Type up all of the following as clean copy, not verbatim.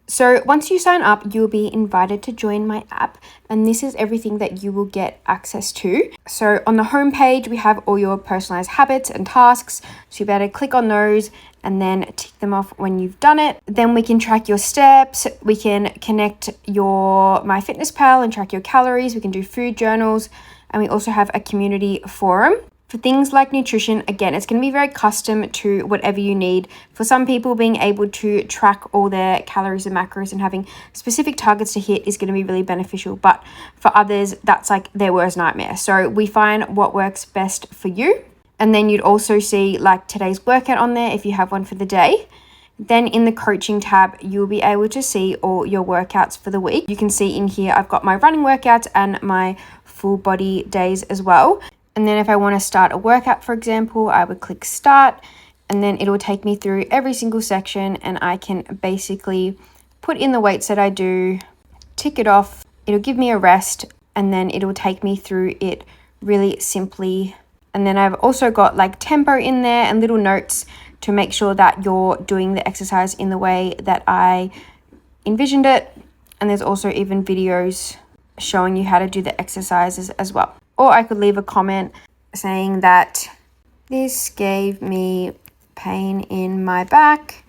So once you sign up, you'll be invited to join my app, and this is everything that you will get access to. So on the homepage, we have all your personalized habits and tasks. So you better click on those and then tick them off when you've done it. Then we can track your steps. We can connect your MyFitnessPal and track your calories. We can do food journals, and we also have a community forum. For things like nutrition, again, it's going to be very custom to whatever you need. For some people, being able to track all their calories and macros and having specific targets to hit is going to be really beneficial. But for others, that's like their worst nightmare. So we find what works best for you. And then you'd also see like today's workout on there if you have one for the day. Then in the coaching tab, you'll be able to see all your workouts for the week. You can see in here, I've got my running workouts and my full body days as well. And then if I want to start a workout, for example, I would click start, and then it'll take me through every single section, and I can basically put in the weights that I do, tick it off, it'll give me a rest, and then it'll take me through it really simply. And then I've also got like tempo in there and little notes to make sure that you're doing the exercise in the way that I envisioned it. And there's also even videos showing you how to do the exercises as well. Or I could leave a comment saying that this gave me pain in my back.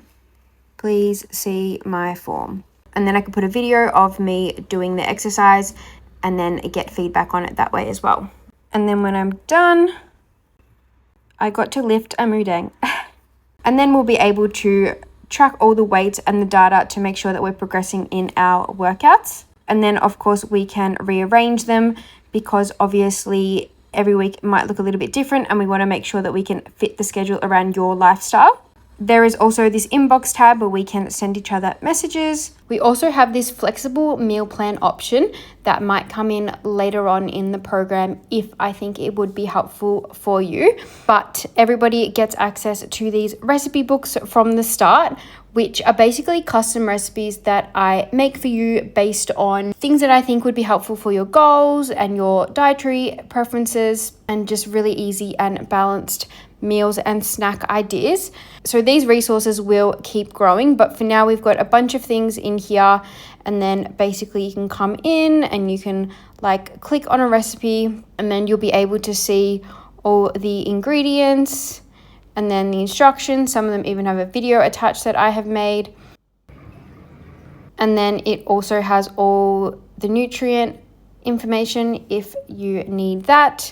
Please see my form. And then I could put a video of me doing the exercise and then get feedback on it that way as well. And then when I'm done, I got to lift a mudang. And then we'll be able to track all the weights and the data to make sure that we're progressing in our workouts. And then of course we can rearrange them, because obviously every week might look a little bit different, and we want to make sure that we can fit the schedule around your lifestyle. There is also this inbox tab where we can send each other messages. We also have this flexible meal plan option that might come in later on in the program if I think it would be helpful for you. But everybody gets access to these recipe books from the start, which are basically custom recipes that I make for you based on things that I think would be helpful for your goals and your dietary preferences, and just really easy and balanced meals and snack ideas. So these resources will keep growing, but for now we've got a bunch of things in here, and then basically you can come in and you can like click on a recipe, and then you'll be able to see all the ingredients and then the instructions. Some of them even have a video attached that I have made. And then it also has all the nutrient information if you need that.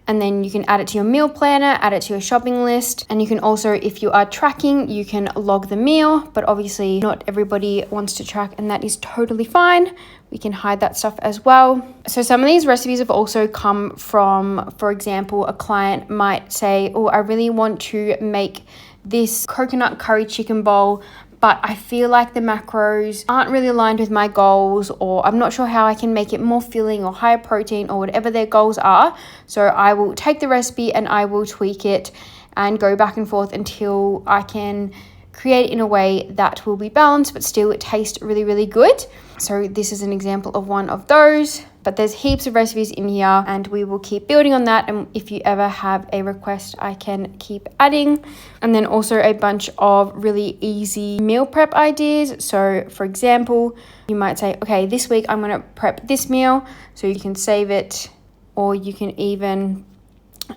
And then you can add it to your meal planner, add it to your shopping list. And you can also, if you are tracking, you can log the meal, but obviously not everybody wants to track, and that is totally fine. We can hide that stuff as well. So some of these recipes have also come from, for example, a client might say, oh, I really want to make this coconut curry chicken bowl, but I feel like the macros aren't really aligned with my goals, or I'm not sure how I can make it more filling or higher protein or whatever their goals are. So I will take the recipe and I will tweak it and go back and forth until I can create it in a way that will be balanced but still taste really, really good. So this is an example of one of those, but there's heaps of recipes in here and we will keep building on that. And if you ever have a request, I can keep adding. And then also a bunch of really easy meal prep ideas. So for example, you might say, okay, this week I'm going to prep this meal, so you can save it, or you can even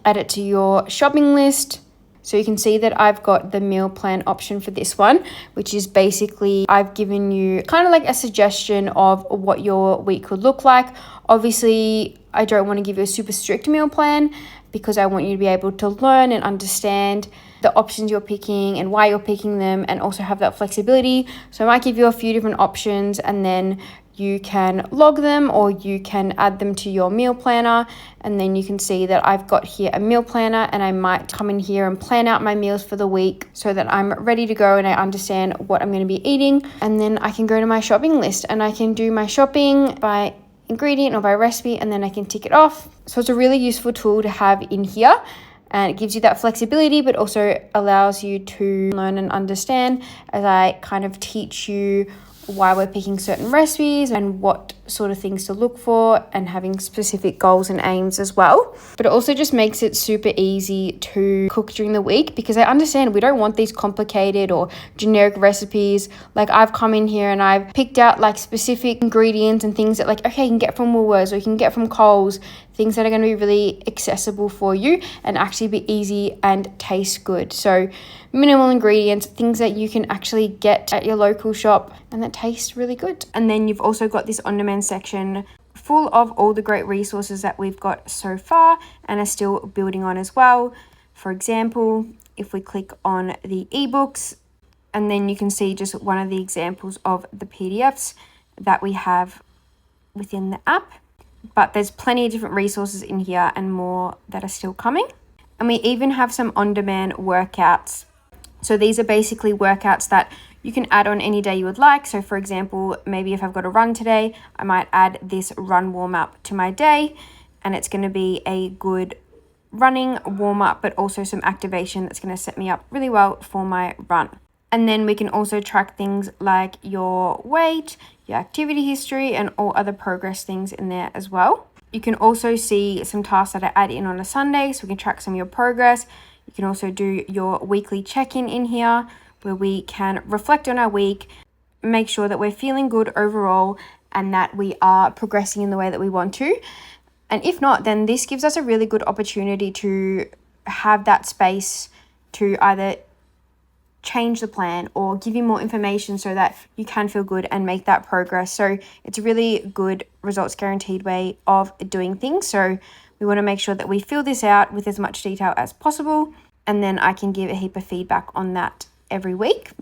add it to your shopping list. So you can see that I've got the meal plan option for this one, which is basically I've given you kind of like a suggestion of what your week could look like. Obviously, I don't want to give you a super strict meal plan because I want you to be able to learn and understand the options you're picking and why you're picking them, and also have that flexibility. So I might give you a few different options, and then you can log them or you can add them to your meal planner. And then you can see that I've got here a meal planner, and I might come in here and plan out my meals for the week so that I'm ready to go and I understand what I'm going to be eating. And then I can go to my shopping list and I can do my shopping by ingredient or by recipe, and then I can tick it off. So it's a really useful tool to have in here, and it gives you that flexibility, but also allows you to learn and understand as I kind of teach you why we're picking certain recipes and what sort of things to look for and having specific goals and aims as well. But it also just makes it super easy to cook during the week, because I understand we don't want these complicated or generic recipes. Like, I've come in here and I've picked out like specific ingredients and things that, like, okay, you can get from Woolworths or you can get from Coles, things that are going to be really accessible for you and actually be easy and taste good. So minimal ingredients, things that you can actually get at your local shop and that taste really good. And then you've also got this on-demand section full of all the great resources that we've got so far and are still building on as well. For example, if we click on the ebooks, and then you can see just one of the examples of the PDFs that we have within the app. But there's plenty of different resources in here and more that are still coming. And we even have some on-demand workouts. So these are basically workouts that you can add on any day you would like. So for example, maybe if I've got a run today, I might add this run warm-up to my day, and it's going to be a good running warm-up, but also some activation that's going to set me up really well for my run. And then we can also track things like your weight, your activity history, and all other progress things in there as well. You can also see some tasks that I add in on a Sunday, so we can track some of your progress. You can also do your weekly check-in in here, where we can reflect on our week, make sure that we're feeling good overall and that we are progressing in the way that we want to. And if not, then this gives us a really good opportunity to have that space to either change the plan or give you more information so that you can feel good and make that progress. So it's a really good results guaranteed way of doing things. So we want to make sure that we fill this out with as much detail as possible, and then I can give a heap of feedback on that every week.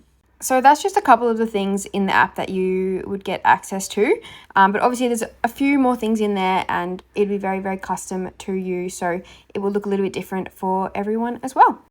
So that's just a couple of the things in the app that you would get access to. But obviously there's a few more things in there and it'd be very, very custom to you. So it will look a little bit different for everyone as well.